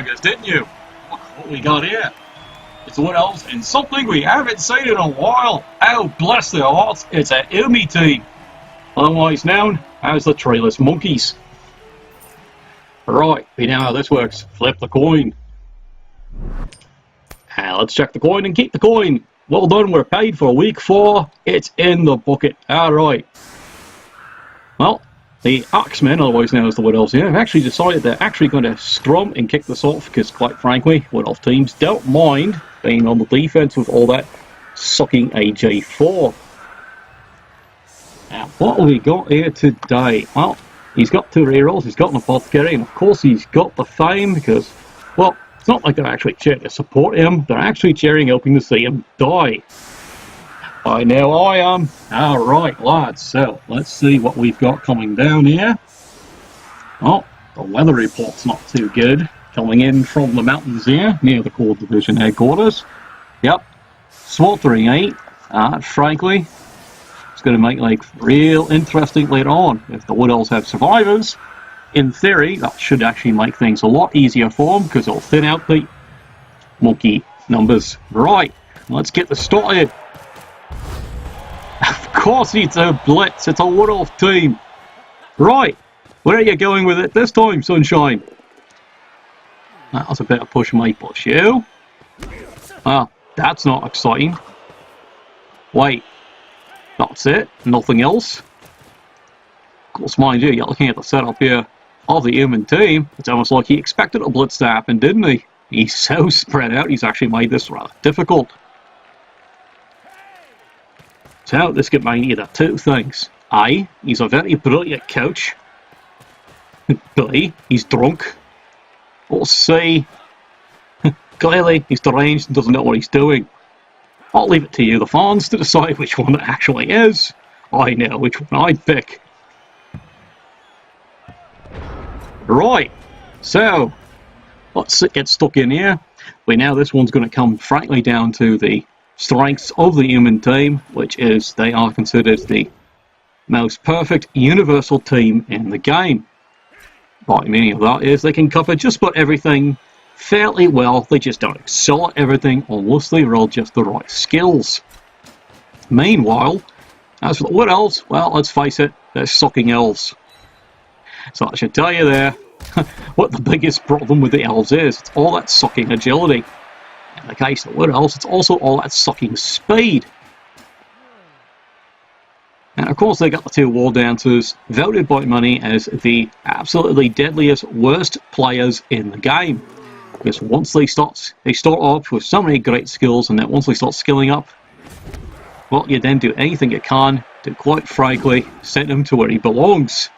guess, didn't you? Look what we got here. It's Wood Elves and something we haven't seen in a while. Oh, bless their hearts, it's a Umi team. Otherwise known as the Trailers Monkeys. Right, we know how this works. Flip the coin. Let's check the coin and keep the coin. Well done, we're paid for week 4. It's in the bucket. Alright. Well, the Axemen, otherwise known as the Wood Elves here, have actually decided they're actually going to scrum and kick this off because, quite frankly, Wood Elf teams don't mind being on the defense with all that sucking AJ4. Now, what have we got here today? Well, he's got 2 rerolls, he's got an Apothecary, and of course he's got the Fame because, well, it's not like they're actually cheering to support him, they're actually cheering, hoping to see him die. I know I am. Alright, lads, so let's see what we've got coming down here. Oh, the weather report's not too good. Coming in from the mountains here, near the Kord Division headquarters. Yep, sweltering 8. Frankly, it's going to make life real interesting later on. If the Wood Elves have survivors, in theory, that should actually make things a lot easier for them, because it'll thin out the monkey numbers. Right, let's get this started. Of course it's a blitz, it's a Wood Elf team. Right, where are you going with it this time, Sunshine? That was a bit of push me, push you. Well, that's not exciting. Wait, that's it? Nothing else? Of course, mind you, you're looking at the setup here of the human team. It's almost like he expected a blitz to happen, didn't he? He's so spread out, he's actually made this rather difficult. So, this could mean either 2 things. A, he's a very brilliant coach. B, he's drunk. Or C, clearly he's deranged and doesn't know what he's doing. I'll leave it to you, the fans, to decide which one it actually is. I know which one I'd pick. Right, so let's get stuck in here. We know this one's going to come frankly down to the strengths of the human team, which is they are considered the most perfect universal team in the game. What I mean of that is they can cover just about everything fairly well, they just don't excel at everything unless they roll just the right skills. Meanwhile, as for the Wood Elves, well, let's face it, they're sucking elves. So I should tell you there what the biggest problem with the elves is. It's all that sucking agility. In the case of the Wood Elves, it's also all that sucking speed. And of course they got the 2 War Dancers, voted by many as the absolutely deadliest, worst players in the game. Because once they start off with so many great skills, and then once they start skilling up, well, you then do anything you can to, quite frankly, send him to where he belongs.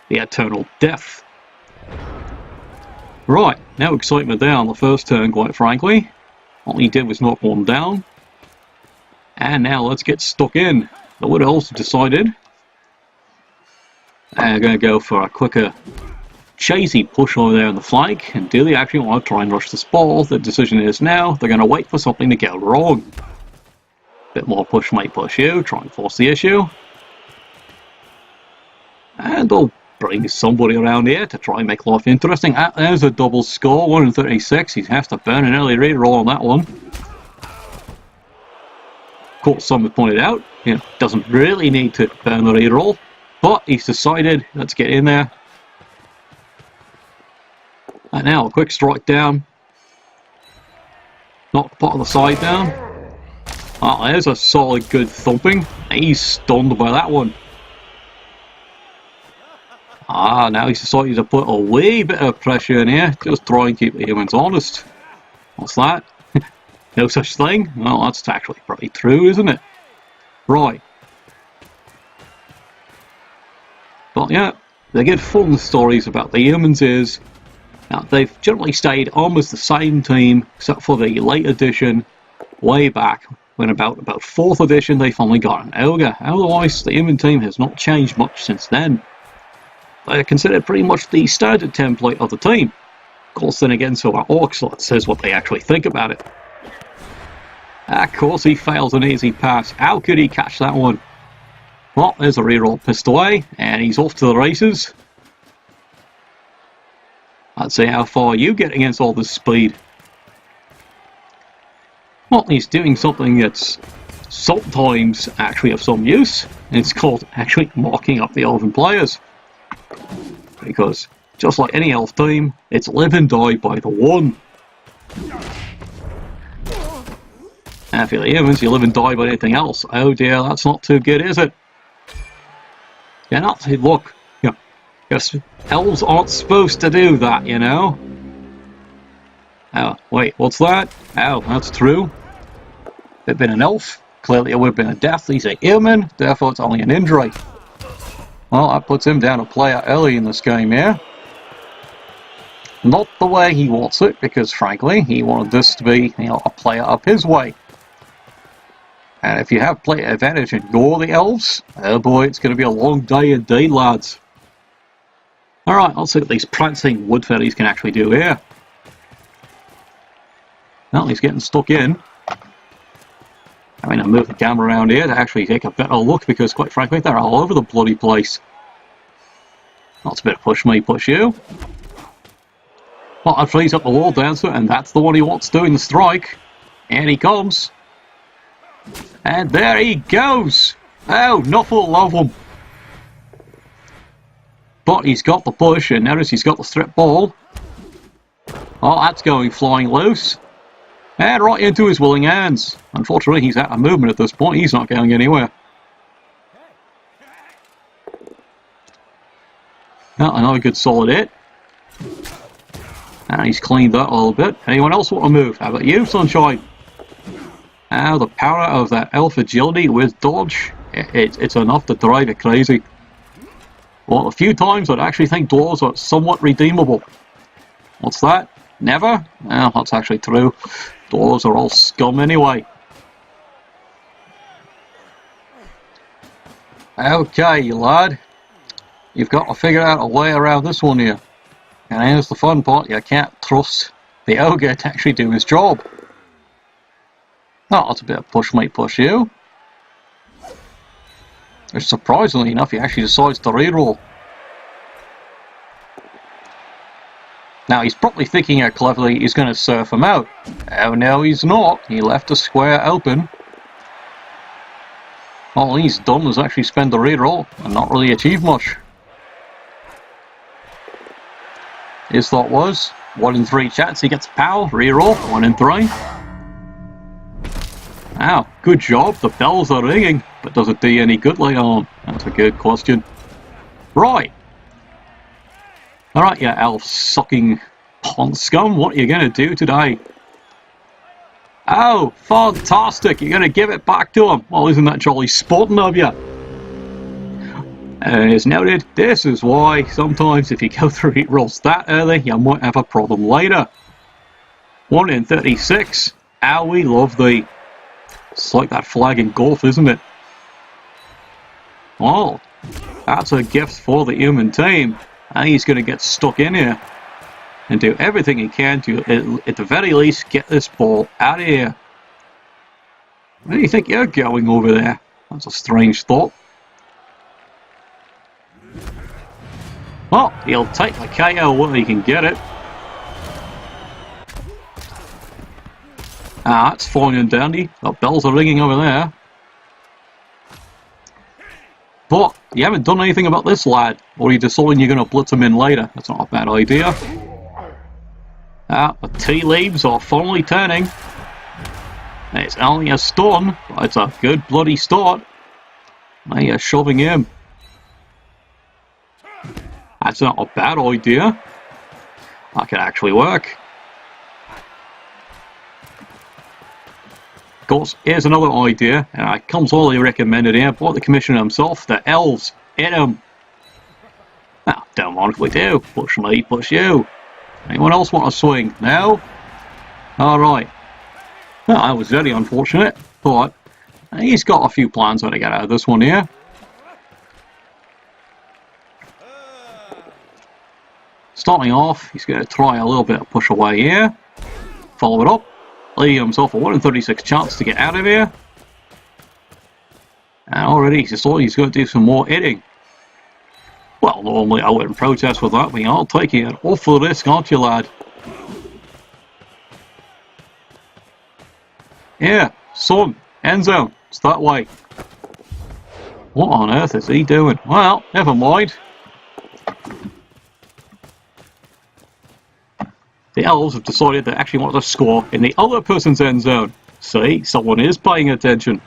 The eternal death. Right, no excitement there on the first turn, quite frankly. All he did was knock one down. And now let's get stuck in. The Wood Elves decided they're going to go for a quicker chasey push over there on the flank. And do they actually want to try and rush this ball? The decision is now they're going to wait for something to go wrong. Bit more push might push you, try and force the issue. And they'll bring somebody around here to try and make life interesting. There's a double score, 136. He has to burn an early reroll on that one. Of course, some have pointed out, doesn't really need to burn the reroll, but he's decided, let's get in there. And now a quick strike down. Knock part of the side down. Oh, there's a solid good thumping. He's stunned by that one. Now he's decided to put a wee bit of pressure in here. Just try and keep the humans honest. What's that? No such thing? Well, that's actually pretty true, isn't it? Right. But yeah, the good fun stories about the humans is they've generally stayed almost the same team, except for the late edition, way back, when about 4th edition they finally got an ogre. Otherwise, the human team has not changed much since then. They're considered pretty much the standard template of the team. Of course, then again, so are orcs, so that says what they actually think about it. Of course, he fails an easy pass. How could he catch that one? Well, there's a reroll pissed away, and he's off to the races. Let's see how far you get against all this speed. Well, he's doing something that's sometimes actually of some use. It's called actually marking up the elven players. Because just like any elf team, it's live and die by the one. And for the humans, you live and die by anything else. Oh dear, that's not too good, is it? Yeah, not look. Yeah, yes, elves aren't supposed to do that, you know. Oh, wait, what's that? Oh, that's true. If it'd been an elf, clearly it would have been a death. He's a human, therefore it's only an injury. Well, that puts him down a player early in this game here. Not the way he wants it, because frankly, he wanted this to be, you know, a player up his way. And if you have player advantage and you're the elves, oh boy, it's going to be a long day indeed, lads. Alright, let's see what these prancing wood fairies can actually do here. Well, he's getting stuck in. I mean, I move the camera around here to actually take a better look, because quite frankly, they're all over the bloody place. That's a bit of push me, push you. Well, that frees up the wall dancer, and that's the one he wants doing the strike. And he comes. And there he goes! Oh, Nuffle love him. But he's got the push, and notice he's got the strip ball. Oh, that's going flying loose. And right into his willing hands. Unfortunately, he's out of movement at this point. He's not going anywhere. Well, another good solid hit. And he's cleaned that a little bit. Anyone else want to move? How about you, Sunshine? Now, the power of that elf agility with dodge, it's enough to drive it crazy. Well, a few times I'd actually think dwarves are somewhat redeemable. What's that? Never? Well, that's actually true. Dwarves are all scum anyway. Okay, lad. You've got to figure out a way around this one here. And here's the fun part, you can't trust the ogre to actually do his job. Oh, that's a bit of push me, push you. Which, surprisingly enough, he actually decides to reroll. Now, he's probably thinking how cleverly he's going to surf him out. Oh, no, he's not. He left the square open. All he's done was actually spend the reroll and not really achieve much. His thought was, 1 in 3 chance he gets power, reroll, 1 in 3. Wow, good job, the bells are ringing, but does it do you any good later on? That's a good question. Right. Alright, you elf-sucking pond scum, what are you going to do today? Oh, fantastic, you're going to give it back to him. Well, isn't that jolly sporting of you? As noted, this is why sometimes if you go through heat rolls that early, you might have a problem later. 1 in 36. Ow, we love thee. It's like that flag in golf, isn't it? Well, that's a gift for the human team. And he's going to get stuck in here. And do everything he can to, at the very least, get this ball out of here. Where do you think you're going over there? That's a strange thought. Well, he'll take the KO when he can get it. Ah, that's fine and dandy. The bells are ringing over there. But you haven't done anything about this lad, or you're deciding you're going to blitz him in later. That's not a bad idea. Ah, the tea leaves are finally turning. It's only a stun, but it's a good bloody start. Now you're shoving him. That's not a bad idea. That could actually work. Of course, here's another idea, and it comes all he recommended here, by the commissioner himself, the elves, hit him. Now, don't mind if we do. Push me, push you. Anyone else want to swing? No? Alright. Well, that was very unfortunate, but he's got a few plans how to get out of this one here. Starting off, he's going to try a little bit of push away here. Follow it up. Leaving himself a 1 in 36 chance to get out of here. And already he's decided he's going to do some more hitting. Well, normally I wouldn't protest with that, but you're taking an awful risk, aren't you, lad? Yeah, son, end zone, it's that way. What on earth is he doing? Well, never mind. The elves have decided they actually want to score in the other person's end zone. See, someone is paying attention.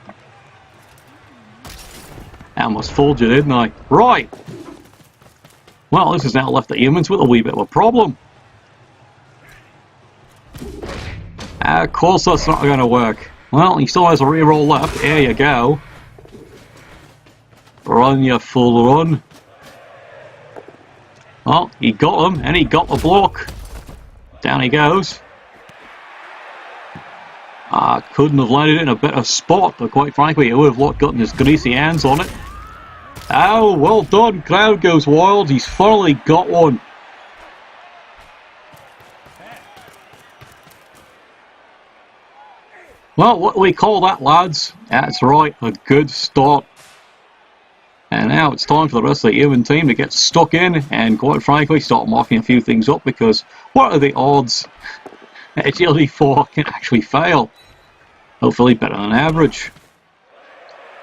I almost fooled you, didn't I? Right. Well, this has now left the humans with a wee bit of a problem. Of course that's not going to work. Well, he still has a reroll left. There you go. Run, you full run. Well, he got him, and he got the block. Down he goes. Couldn't have landed in a better spot, but quite frankly, he would have gotten his greasy hands on it. Oh, well done. Crowd goes wild. He's finally got one. Well, what do we call that, lads? That's right, a good start. And now it's time for the rest of the human team to get stuck in and, quite frankly, start marking a few things up, because what are the odds that GLD4 can actually fail? Hopefully better than average.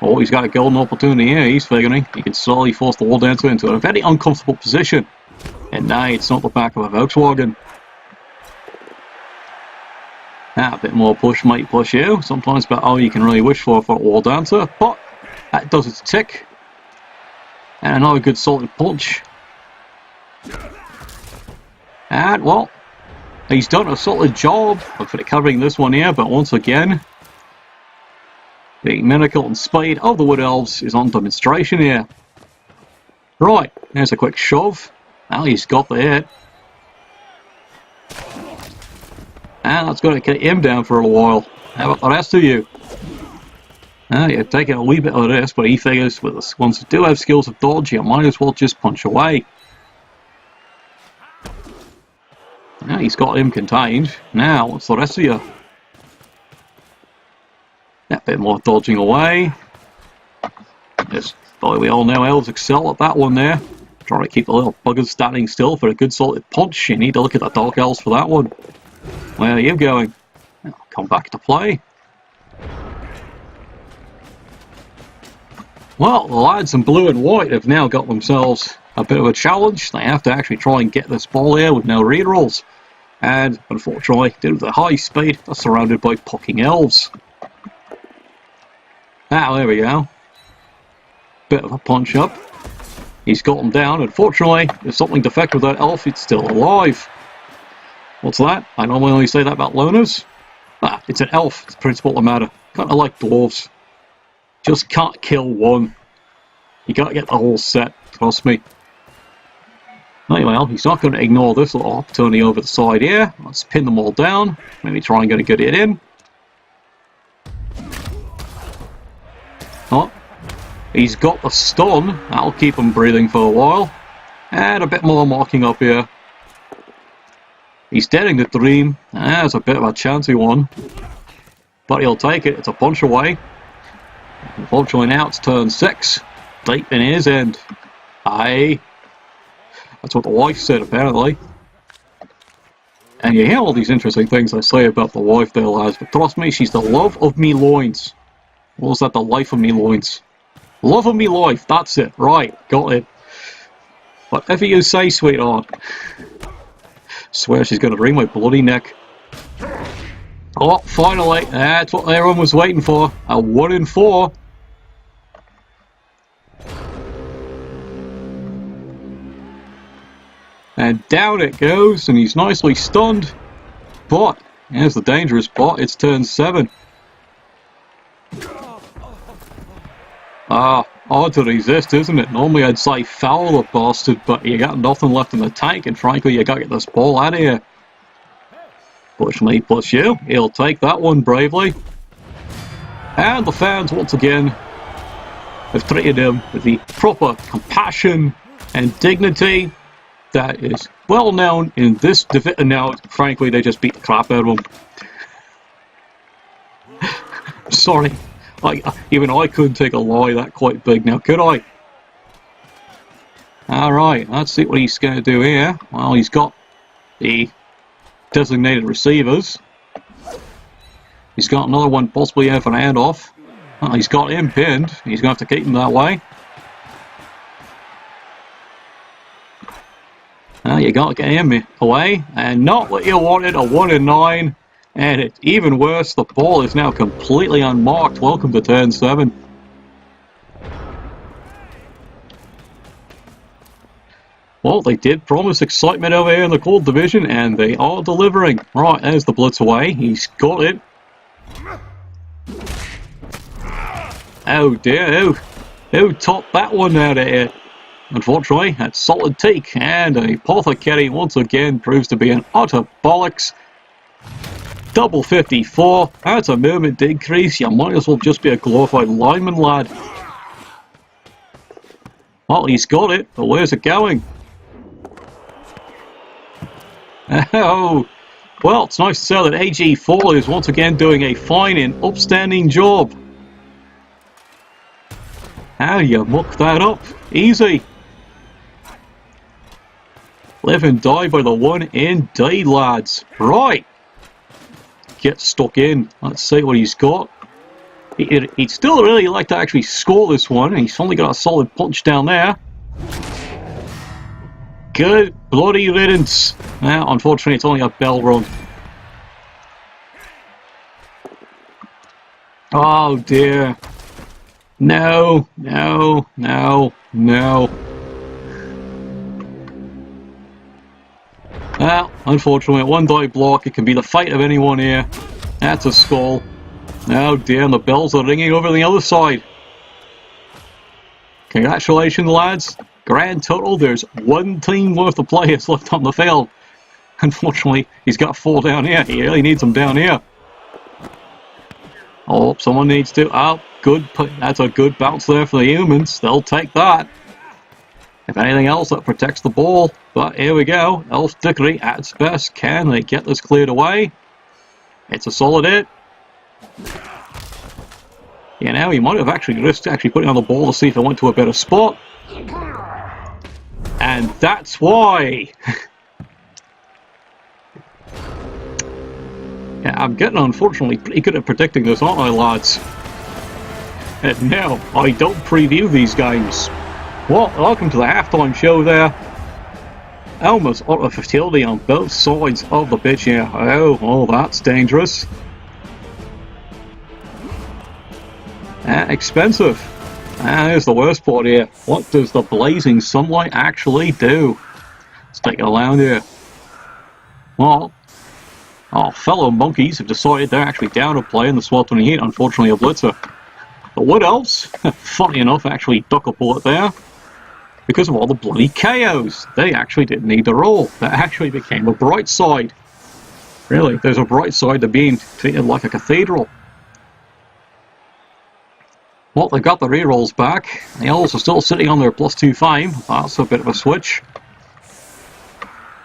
Oh, he's got a golden opportunity here. He's figuring he can slowly force the wall dancer into a very uncomfortable position. And now it's not the back of a Volkswagen. A bit more push might push you. Sometimes about all you can really wish for a wall dancer. But that does its tick. And another good solid punch. And, well, he's done a solid job of covering this one here. But once again, the miracle and speed of the Wood Elves is on demonstration here. Right, there's a quick shove. Now he's got the hit. And that's going to get him down for a while. How about the rest of you? You're taking a wee bit of this, but he figures with the ones who do have skills of dodge, you might as well just punch away. Now he's got him contained. Now, what's the rest of you? A bit more dodging away. Just, boy, we all know elves excel at that one there. Trying to keep the little buggers standing still for a good solid punch. You need to look at the dark elves for that one. Where are you going? I'll come back to play. Well, the lads in blue and white have now got themselves a bit of a challenge. They have to actually try and get this ball here with no rerolls. And unfortunately, due to the high speed, they're surrounded by pucking elves. Now, there we go. Bit of a punch up. He's got him down. Unfortunately, there's something defective with that elf. It's still alive. What's that? I normally only say that about loners. It's an elf. It's the principle of the matter. Kind of like dwarves. Just can't kill one. You gotta get the whole set. Trust me. Anyway, he's not going to ignore this little opportunity over the side here. Let's pin them all down. Maybe try and get a good hit in. Oh, he's got the stun. That'll keep him breathing for a while. And a bit more marking up here. He's daring the dream. That's a bit of a chancy one. But he'll take it. It's a punch away. Unfortunately now it's turn 6. Deep in his end. Aye. That's what the wife said apparently. And you hear all these interesting things I say about the wife there, lads. But trust me, she's the love of me loins. What was that? The life of me loins. Love of me life. That's it. Right. Got it. Whatever you say, sweetheart. Swear she's going to wring my bloody neck. Oh, finally. That's what everyone was waiting for. A 1 in 4. And down it goes, and he's nicely stunned. But, here's the dangerous part, it's turn 7. Hard to resist, isn't it? Normally I'd say foul the bastard, but you got nothing left in the tank, and frankly, you gotta get this ball out of here. Push me, push you. He'll take that one bravely. And the fans, once again, have treated him with the proper compassion and dignity that is well known in this division. Now, frankly, they just beat the crap out of him. Sorry, even I couldn't take a lie that quite big now, could I? Alright, let's see what he's going to do here. Well, he's got the designated receivers. He's got another one possibly here for an handoff. Well, he's got him pinned. He's going to have to keep him that way. Well, you got to get him away. And not what you wanted, a 1 in 9. And it's even worse, the ball is now completely unmarked. Welcome to turn 7. Well, they did promise excitement over here in the Kord division, and they are delivering. Right, there's the blitz away. He's got it. Oh dear, who topped that one out of here? Unfortunately, that's solid teak, and a apothecary once again proves to be an utter bollocks. Double 54, that's a movement decrease. You might as well just be a glorified lineman, lad. Well, he's got it, but where's it going? Oh, well, it's nice to say that AG4 is once again doing a fine and upstanding job. How do you muck that up? Easy. Live and die by the one indeed, lads. Right. Get stuck in. Let's see what he's got. He'd still really like to actually score this one. He's only got a solid punch down there. Good bloody riddance. Now, unfortunately, it's only a bell run. Oh dear. No, no, no, no. Well, unfortunately, at one die block, it can be the fate of anyone here. That's a skull. Oh dear, and the bells are ringing over the other side. Congratulations, lads. Grand total, there's one team worth of players left on the field. Unfortunately, he's got 4 down here. He really needs them down here. Oh, someone needs to. Oh, good. That's a good bounce there for the humans. They'll take that. If anything else, that protects the ball. But here we go. Elf Dickory at its best. Can they get this cleared away? It's a solid hit. Yeah, now he might have actually risked putting on the ball to see if it went to a better spot. And that's why. Yeah, I'm getting, unfortunately, pretty good at predicting this, aren't I, lads? And now, I don't preview these games. Well, welcome to the halftime show there. Almost utter fertility on both sides of the pitch here. Oh, that's dangerous. Expensive. Here's the worst part here. What does the blazing sunlight actually do? Let's take it around here. Well, our fellow monkeys have decided they're actually down to play in the sweltering heat. Unfortunately, a blitzer. The Wood Elves, funny enough, actually duck a bullet there. Because of all the bloody KOs. They actually didn't need to roll. That actually became a bright side. Really, there's a bright side to being treated like a cathedral. Well, they've got the rerolls back. The Elves are still sitting on their +2 fame. That's a bit of a switch.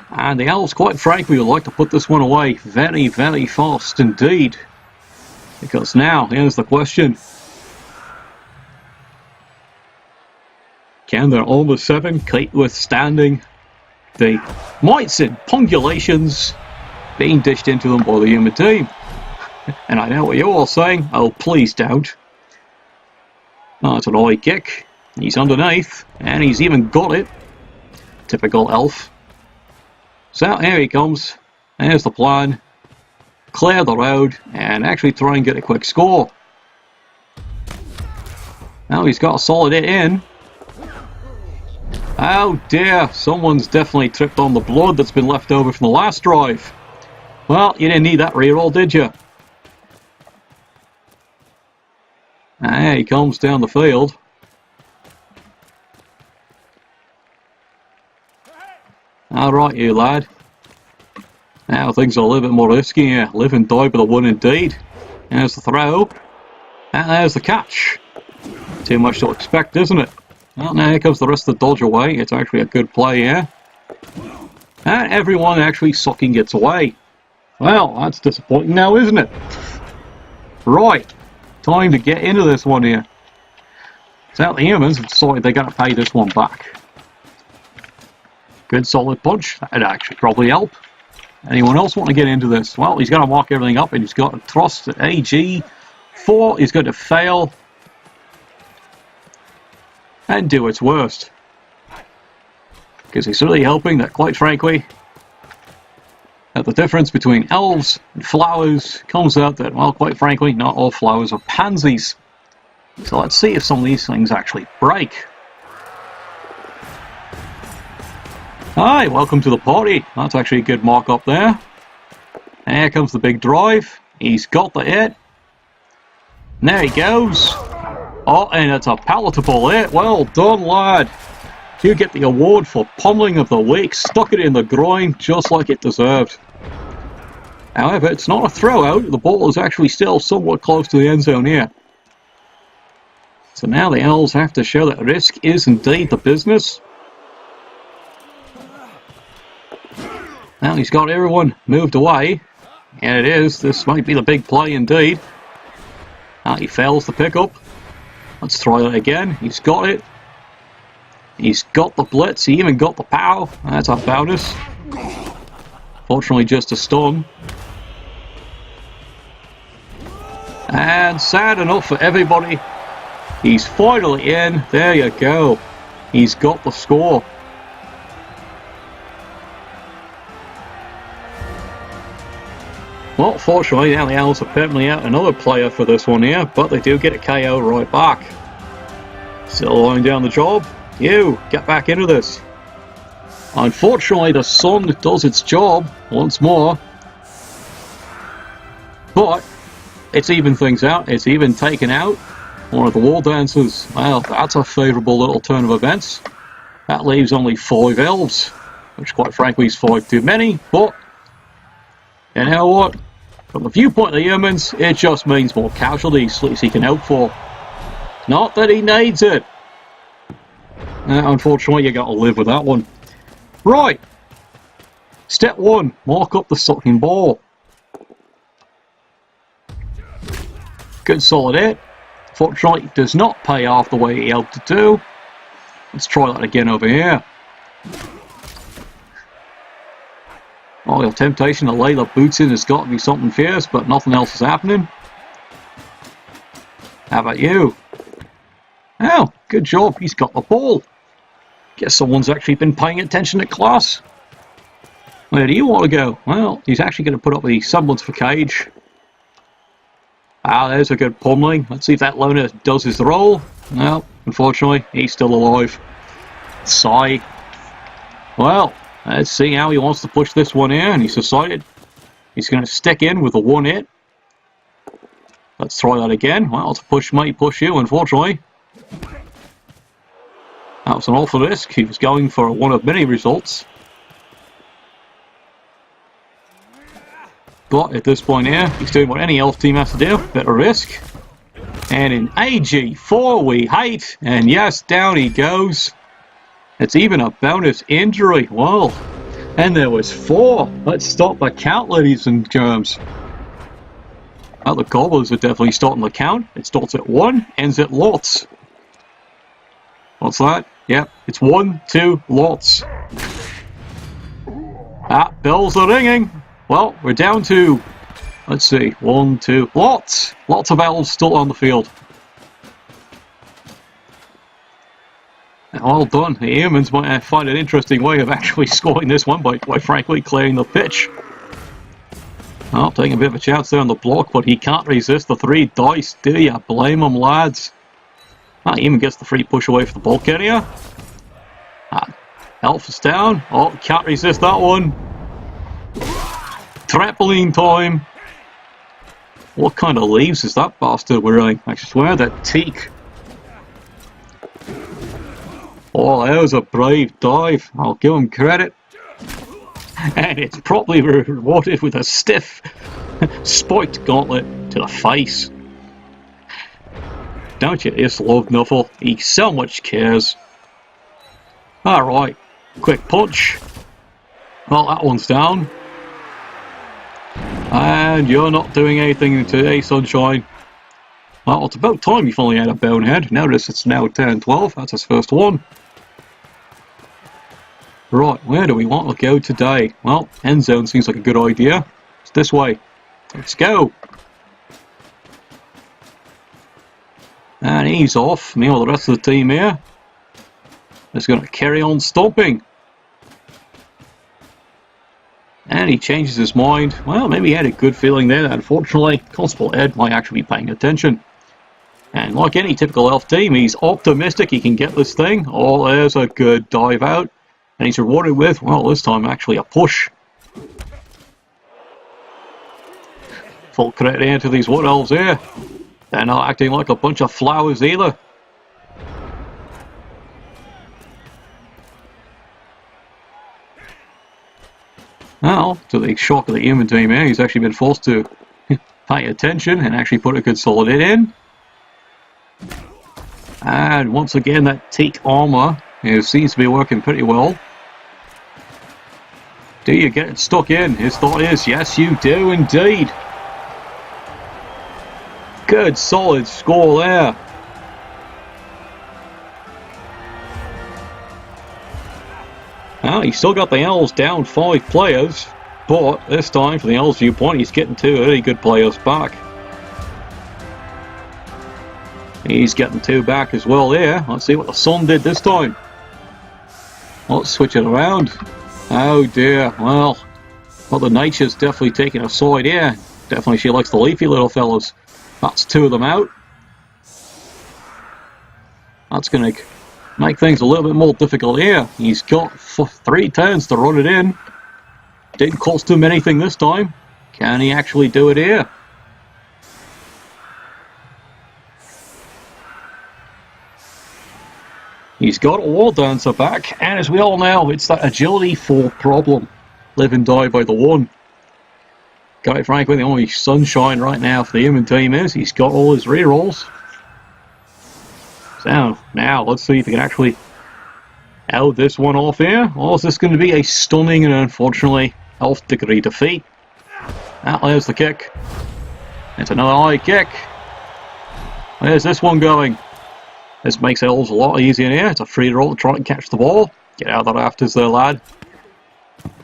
And the Elves, quite frankly, would like to put this one away very, very fast indeed. Because now, here's the question. Can their almost 7 keep withstanding the mites and pungulations being dished into them by the human team? And I know what you're all saying. Oh, please don't. Oh, it's an ollie kick. He's underneath, and he's even got it. Typical elf. So here he comes. There's the plan. Clear the road and actually try and get a quick score. Now he's got a solid hit in. Oh dear, someone's definitely tripped on the blood that's been left over from the last drive. Well, you didn't need that reroll, did you? There he comes down the field. Alright, you lad. Now things are a little bit more risky here. Live and die by the one indeed. There's the throw. And there's the catch. Too much to expect, isn't it? Well, now here comes the rest of the dodge away. It's actually a good play here. And everyone actually sucking gets away. Well, that's disappointing now, isn't it? Right. Time to get into this one here. So the humans have decided they're going to pay this one back. Good solid punch. That'd actually probably help. Anyone else want to get into this? Well, he's going to mark everything up, and he's got a thrust at AG4. He's going to fail and do its worst. Because he's really hoping that, quite frankly, that the difference between elves and flowers comes out that, well, quite frankly, not all flowers are pansies. So let's see if some of these things actually break. Hi, welcome to the party. That's actually a good mark up there. Here comes the big drive. He's got the hit. There he goes. Oh, and it's a palatable hit. Well done, lad. You get the award for pummeling of the week. Stuck it in the groin just like it deserved. However, it's not a throw out. The ball is actually still somewhat close to the end zone here. So now the Elves have to show that risk is indeed the business. Now he's got everyone moved away. And it is. This might be the big play indeed. He fails the pickup. Let's try that again. He's got it. He's got the blitz. He even got the pow. That's a bonus. Fortunately, just a stun. And sad enough for everybody, he's finally in. There you go. He's got the score. Well, fortunately, now the Owls are permanently out another player for this one here, but they do get a KO right back. Still lying down the job. You, get back into this. Unfortunately, the sun does its job once more. But it's even things out. It's even taken out one of the wall dancers. Well, that's a favourable little turn of events. That leaves only 5 elves, which quite frankly is 5 too many, but you know what? From the viewpoint of the humans, it just means more casualties at least he can hope for. Not that he needs it. Unfortunately, you got to live with that one. Right. Step 1, mark up the sucking ball. Good solid hit. Fortunately, it does not pay off the way he hoped to do. Let's try that again over here. Oh, the temptation to lay the boots in has got to be something fierce, but nothing else is happening. How about you? Oh, good job, he's got the ball. Guess someone's actually been paying attention to class. Where do you want to go? Well, he's actually going to put up the semblance for cage. Ah, there's a good pummeling. Let's see if that loner does his role. No, unfortunately, he's still alive. Sigh. Well, let's see how he wants to push this one here, and he's decided he's going to stick in with the one hit. Let's try that again. Well, to push might push you, unfortunately. That was an awful risk. He was going for one of many results. But at this point here, he's doing what any elf team has to do. Bit of risk. And in AG4 we hate. And yes, down he goes. It's even a bonus injury. Well, and there was 4. Let's stop the count, ladies and germs. Well, the Gobblers are definitely starting the count. It starts at 1, ends at lots. What's that? Yep, it's 1, 2, lots. Ah, bells are ringing. Well, we're down to, let's see, 1, 2, lots. Lots of elves still on the field. Well done. The humans might find an interesting way of actually scoring this one by, quite frankly, clearing the pitch. Well, taking a bit of a chance there on the block, but he can't resist the 3 dice. Do ya blame him, lads? He even gets the free push away for the ball carrier. Elf is down. Oh, can't resist that one. Trampoline time. What kind of leaves is that bastard wearing? I swear that teak. Oh, that was a brave dive. I'll give him credit. And it's probably rewarded with a stiff, spiked gauntlet to the face. Don't you just love Nuffle? He so much cares. Alright, quick punch. Well, that one's down. And you're not doing anything today, sunshine. Well, it's about time you finally had a bonehead. Notice it's now 10-12. That's his first one. Right, where do we want to go today? Well, end zone seems like a good idea. It's this way. Let's go. And he's off. Meanwhile, the rest of the team here is going to carry on stomping. And he changes his mind. Well, maybe he had a good feeling there. Unfortunately, Constable Ed might actually be paying attention. And like any typical elf team, he's optimistic he can get this thing. Oh, there's a good dive out. And he's rewarded with, well, this time actually a push. Full credit here to these Wood Elves here. They're not acting like a bunch of flowers either. Now, to the shock of the human team here, he's actually been forced to pay attention and actually put a good solid hit in. And once again, that teak armor seems to be working pretty well. Do you get it stuck in? His thought is, yes, you do indeed. Good, solid score there. Well, he's still got the Elves down 5 players, but this time, from the Elves' viewpoint, he's getting 2 really good players back. He's getting 2 back as well there. Let's see what the Sun did this time. Let's switch it around. Oh dear, well, the Nature's definitely taking a side here. Definitely she likes the leafy little fellas. That's 2 of them out. That's going to make things a little bit more difficult here. He's got 3 turns to run it in. Didn't cost him anything this time. Can he actually do it here? He's got a wall dancer back, and as we all know, it's that agility 4 problem. Live and die by the 1. Quite frankly, the only sunshine right now for the human team is he's got all his rerolls. So, now let's see if he can actually out this one off here. Or is this going to be a stunning and unfortunately elf degree defeat? There's the kick. It's another high kick. Where's this one going? This makes elves a lot easier here. It's a free roll to try and catch the ball. Get out of the rafters there, lad.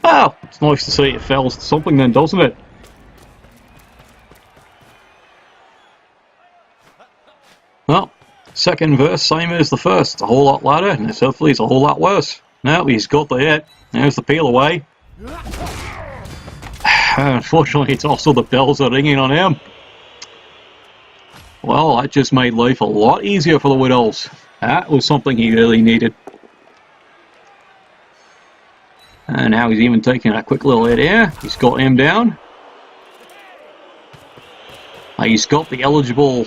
Oh, it's nice to see it fails something then, doesn't it? Well, second verse, same as the first. It's a whole lot louder, and this hopefully is a whole lot worse. Now he's got the hit. There's the peel away. Unfortunately, it's also the bells are ringing on him. Well, that just made life a lot easier for the Wood Elves. That was something he really needed. And now he's even taking a quick little hit here. He's got him down. He's got the eligible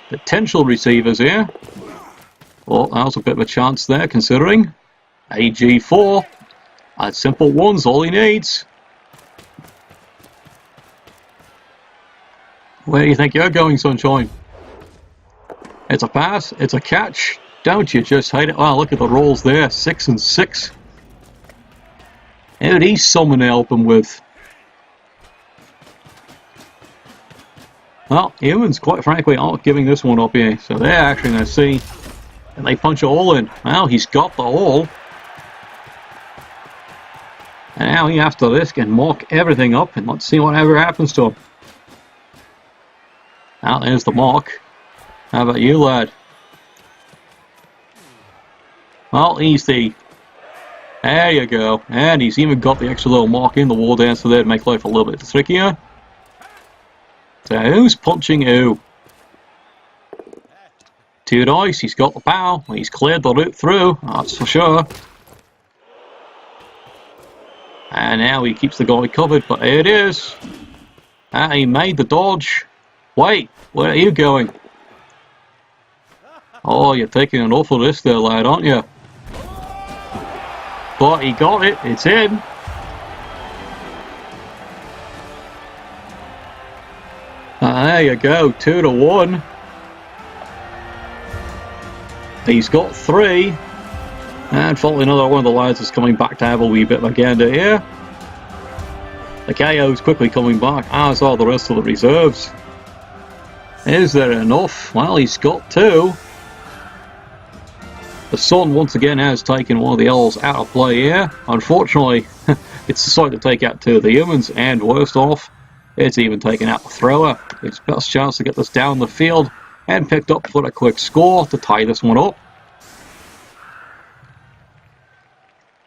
potential receivers here. Well, that was a bit of a chance there, considering. AG4. That's simple 1's all he needs. Where do you think you're going, Sunshine? It's a pass, it's a catch. Don't you just hate it? Wow, look at the rolls there, 6 and 6. How did he summon help him with? Well, humans, quite frankly, aren't giving this one up here. So they're actually going to see. And they punch a hole in. Well, he's got the hole. And now he, after this, can mock everything up. And let's see whatever happens to him. Now, there's the mock. How about you, lad? Well, he's the... There you go. And he's even got the extra little mark in the wall dancer there to make life a little bit trickier. So who's punching who? 2 dice, he's got the power. He's cleared the route through, that's for sure. And now he keeps the guy covered, but here it is. And he made the dodge. Wait, where are you going? Oh, you're taking an awful risk there, lad, aren't you? But he got it, it's in. There you go, 2 to 1. He's got 3. And finally another one of the lads is coming back to have a wee bit of a gander here. The KO's quickly coming back, as are the rest of the reserves. Is there enough? Well, he's got 2. The sun once again has taken one of the elves out of play here. Unfortunately, it's decided to take out two of the humans, and worst off, it's even taken out the thrower. Its best chance to get this down the field and picked up for a quick score to tie this one up.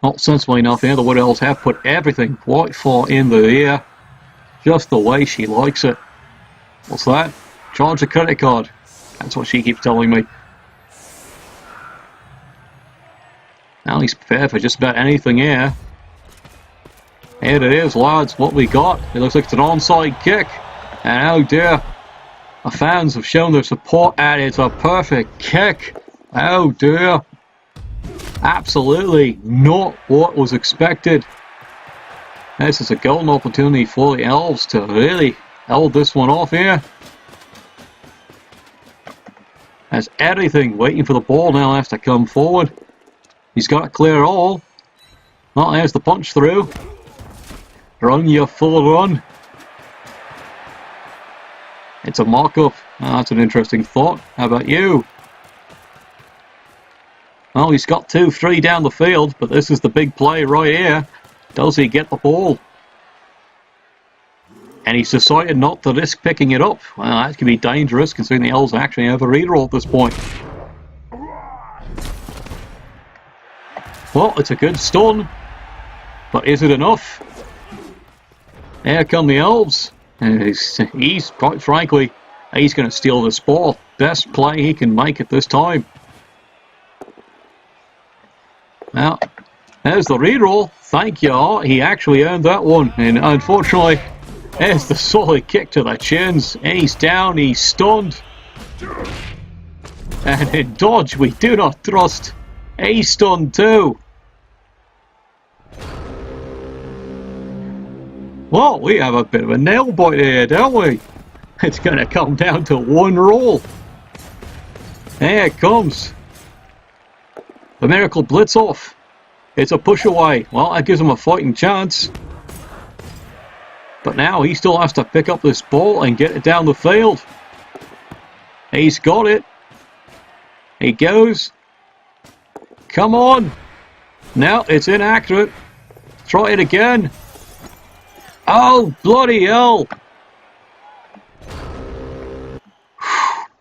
Not sensibly enough here, the Wood Elves have put everything quite far in the air, just the way she likes it. What's that? Charge the credit card. That's what she keeps telling me. Now he's prepared for just about anything here. Here it is, lads, what we got. It looks like it's an onside kick. And oh dear, the fans have shown their support, and it's a perfect kick. Oh dear. Absolutely not what was expected. This is a golden opportunity for the elves to really hold this one off here. There's everything waiting for the ball now has to come forward. He's got to clear all. Oh, there's the punch through. Run your full run. It's a mock-up. Oh, that's an interesting thought. How about you? Well, he's got 2-3 down the field, but this is the big play right here. Does he get the ball? And he's decided not to risk picking it up. Well, that could be dangerous considering the elves actually have a reroll at this point. Well, it's a good stun, but is it enough? Here come the elves, and he's quite frankly, he's going to steal this ball. Best play he can make at this time. Now, there's the reroll. Thank you. He actually earned that one, and unfortunately, there's the solid kick to the chins. He's down, he's stunned. And in dodge, we do not trust. He's stunned too. Well, we have a bit of a nail bite here, don't we? It's going to come down to one roll. There it comes. The Miracle Blitz off. It's a push away. Well, that gives him a fighting chance. But now he still has to pick up this ball and get it down the field. He's got it. He goes. Come on. Now it's inaccurate. Try it again. Oh, bloody hell.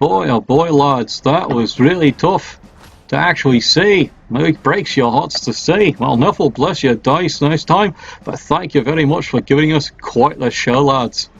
Boy, oh boy, lads. That was really tough to actually see. It breaks your hearts to see. Well, enough will bless your dice next time. But thank you very much for giving us quite the show, lads.